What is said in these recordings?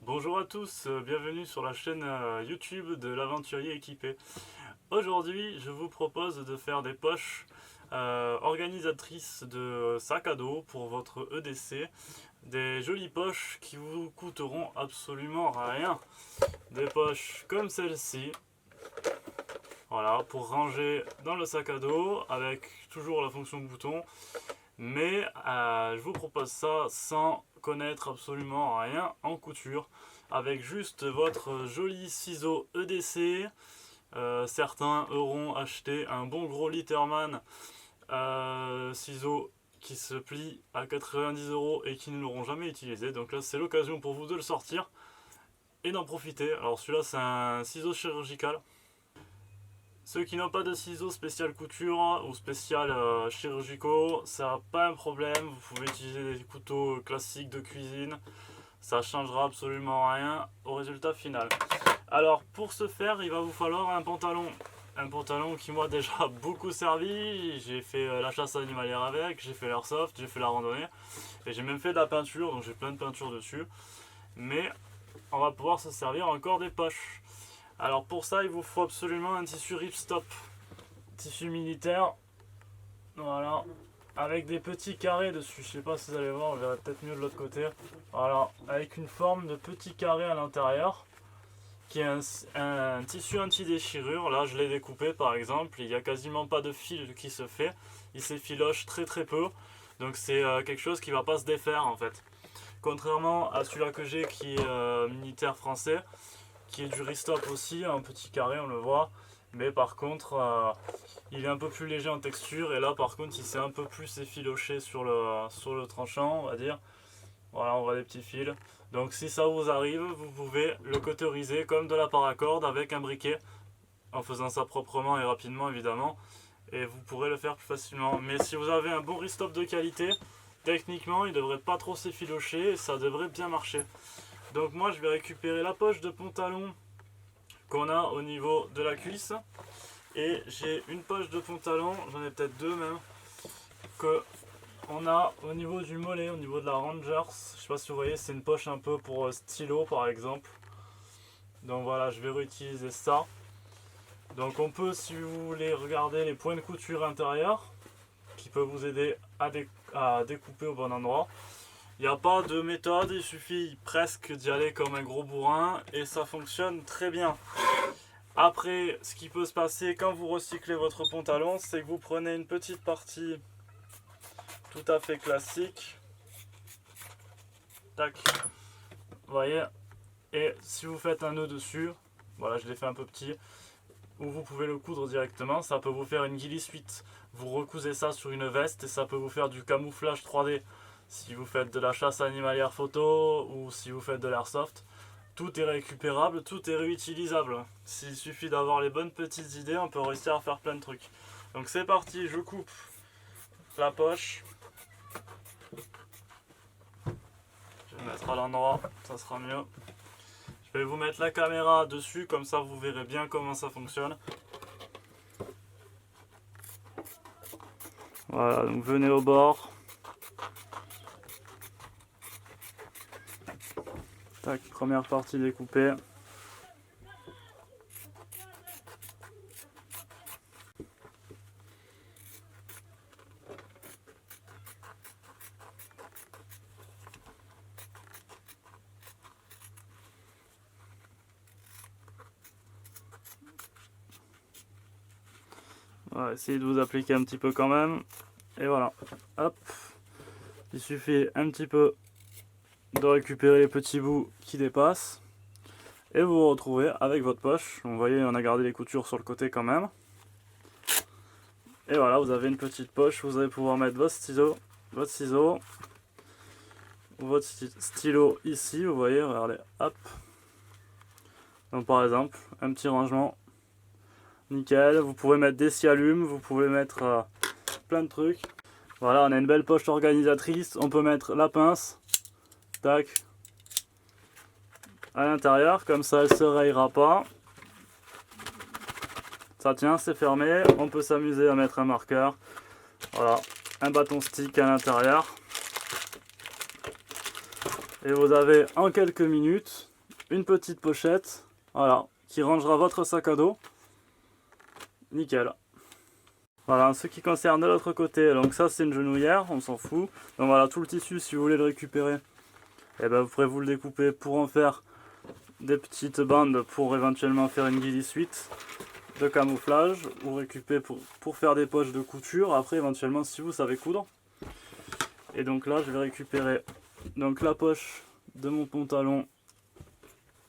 Bonjour à tous, bienvenue sur la chaîne YouTube de l'aventurier équipé. Aujourd'hui, je vous propose de faire des poches organisatrices de sac à dos pour votre EDC. Des jolies poches qui vous coûteront absolument rien. Des poches comme celle-ci, voilà, pour ranger dans le sac à dos avec toujours la fonction bouton. Mais je vous propose ça sans connaître absolument rien en couture, avec juste votre joli ciseau EDC. Certains auront acheté un bon gros Litterman ciseau qui se plie à 90 € et qui ne l'auront jamais utilisé. Donc là, c'est l'occasion pour vous de le sortir et d'en profiter. Alors celui-là, c'est un ciseau chirurgical. Ceux qui n'ont pas de ciseaux spécial couture ou spécial chirurgicaux, ça n'a pas un problème. Vous pouvez utiliser des couteaux classiques de cuisine. Ça changera absolument rien au résultat final. Alors pour ce faire, il va vous falloir un pantalon. Un pantalon qui m'a déjà beaucoup servi. J'ai fait la chasse animalière avec, j'ai fait l'airsoft, j'ai fait la randonnée. Et j'ai même fait de la peinture, donc j'ai plein de peinture dessus. Mais on va pouvoir se servir encore des poches. Alors pour ça, il vous faut absolument un tissu ripstop, tissu militaire, voilà, avec des petits carrés dessus. Je sais pas si vous allez voir, on verra peut-être mieux de l'autre côté. Voilà, avec une forme de petits carrés à l'intérieur, qui est un tissu anti-déchirure. Là, je l'ai découpé par exemple, il n'y a quasiment pas de fil qui se fait, il s'effiloche très très peu, donc c'est quelque chose qui va pas se défaire en fait. Contrairement à celui-là que j'ai qui est militaire français, qui est du restop aussi, un petit carré on le voit, mais par contre il est un peu plus léger en texture, et là par contre il s'est un peu plus effiloché sur le tranchant, on va dire. Voilà, on voit des petits fils. Donc si ça vous arrive, vous pouvez le cauteriser comme de la paracorde avec un briquet, en faisant ça proprement et rapidement évidemment, et vous pourrez le faire plus facilement. Mais si vous avez un bon restop de qualité, techniquement il ne devrait pas trop s'effilocher et ça devrait bien marcher. Donc moi je vais récupérer la poche de pantalon qu'on a au niveau de la cuisse. Et j'ai une poche de pantalon, j'en ai peut-être deux même, que on a au niveau du mollet, au niveau de la Rangers. Je sais pas si vous voyez, c'est une poche un peu pour stylo par exemple. Donc voilà, je vais réutiliser ça. Donc on peut, si vous voulez, regarder les points de couture intérieurs qui peuvent vous aider à découper au bon endroit. Il n'y a pas de méthode, il suffit presque d'y aller comme un gros bourrin et ça fonctionne très bien. Après, ce qui peut se passer quand vous recyclez votre pantalon, c'est que vous prenez une petite partie tout à fait classique. Tac. Vous voyez. Et si vous faites un nœud dessus, voilà, je l'ai fait un peu petit, ou vous pouvez le coudre directement, ça peut vous faire une ghillie suite. Vous recousez ça sur une veste et ça peut vous faire du camouflage 3D. Si vous faites de la chasse animalière photo ou si vous faites de l'airsoft, tout est récupérable, tout est réutilisable. S'il suffit d'avoir les bonnes petites idées, on peut réussir à faire plein de trucs. Donc c'est parti, je coupe la poche. Je vais le mettre à l'endroit, ça sera mieux. Je vais vous mettre la caméra dessus, comme ça vous verrez bien comment ça fonctionne. Voilà, donc venez au bord. Tac, première partie découpée. On va essayer de vous appliquer un petit peu quand même. Et voilà, hop. Il suffit un petit peu de récupérer les petits bouts qui dépassent. Et vous vous retrouvez avec votre poche. Vous voyez, on a gardé les coutures sur le côté quand même. Et voilà, vous avez une petite poche. Vous allez pouvoir mettre votre ciseau, ou votre stylo ici. Vous voyez, regardez, hop. Donc par exemple, un petit rangement. Nickel. Vous pouvez mettre des scialumes, vous pouvez mettre plein de trucs. Voilà, on a une belle poche organisatrice. On peut mettre la pince. Tac. À l'intérieur, comme ça elle ne se rayera pas. Ça tient, c'est fermé. On peut s'amuser à mettre un marqueur. Voilà, un bâton stick à l'intérieur. Et vous avez en quelques minutes une petite pochette, voilà, qui rangera votre sac à dos. Nickel. Voilà, ce qui concerne de l'autre côté, donc ça c'est une genouillère, on s'en fout. Donc voilà, tout le tissu, si vous voulez le récupérer, et ben vous pourrez vous le découper pour en faire des petites bandes pour éventuellement faire une ghillie suite de camouflage, ou récupérer pour faire des poches de couture, après éventuellement si vous savez coudre. Et donc là je vais récupérer donc la poche de mon pantalon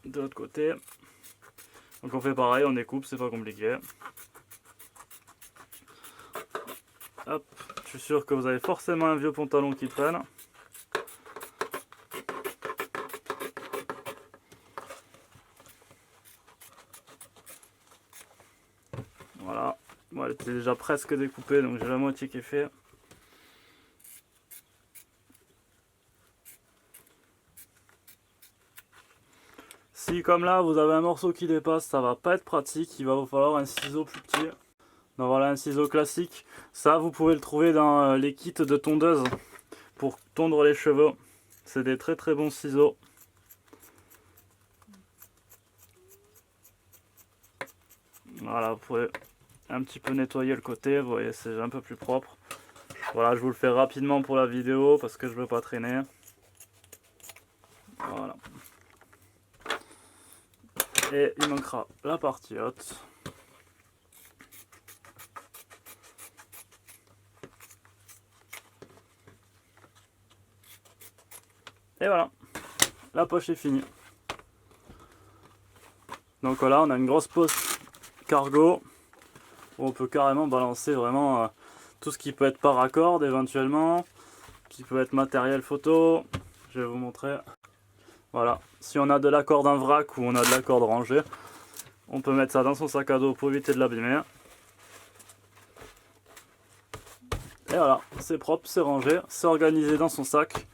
de l'autre côté. Donc on fait pareil, on découpe, c'est pas compliqué. Hop, je suis sûr que vous avez forcément un vieux pantalon qui traîne. Voilà, bon, elle était déjà presque découpée, donc j'ai la moitié qui est fait. Si comme là vous avez un morceau qui dépasse, ça va pas être pratique, il va vous falloir un ciseau plus petit. Donc voilà, un ciseau classique. Ça vous pouvez le trouver dans les kits de tondeuse pour tondre les cheveux. C'est des très très bons ciseaux. Voilà, vous pouvez un petit peu nettoyer le côté, vous voyez c'est un peu plus propre. Voilà, je vous le fais rapidement pour la vidéo parce que je veux pas traîner. Voilà. Et il manquera la partie haute. Et voilà, la poche est finie. Donc voilà, on a une grosse poche cargo où on peut carrément balancer vraiment tout ce qui peut être paracorde éventuellement, qui peut être matériel photo. Je vais vous montrer. Voilà, si on a de la corde en vrac ou on a de la corde rangée, on peut mettre ça dans son sac à dos pour éviter de l'abîmer. Et voilà, c'est propre, c'est rangé, c'est organisé dans son sac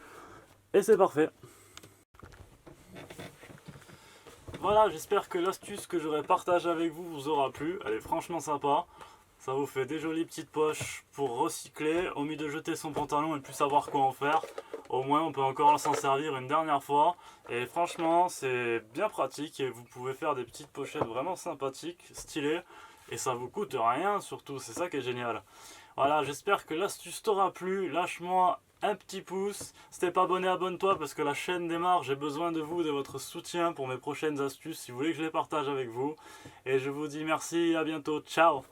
et c'est parfait. Voilà, j'espère que l'astuce que j'aurais partagée avec vous vous aura plu. Elle est franchement sympa. Ça vous fait des jolies petites poches pour recycler. Au lieu de jeter son pantalon et ne plus savoir quoi en faire, au moins on peut encore s'en servir une dernière fois. Et franchement, c'est bien pratique et vous pouvez faire des petites pochettes vraiment sympathiques, stylées. Et ça vous coûte rien surtout, c'est ça qui est génial. Voilà, j'espère que l'astuce t'aura plu. Lâche-moi un petit pouce. Si t'es pas abonné, abonne-toi parce que la chaîne démarre. J'ai besoin de vous, de votre soutien pour mes prochaines astuces si vous voulez que je les partage avec vous. Et je vous dis merci, à bientôt, ciao.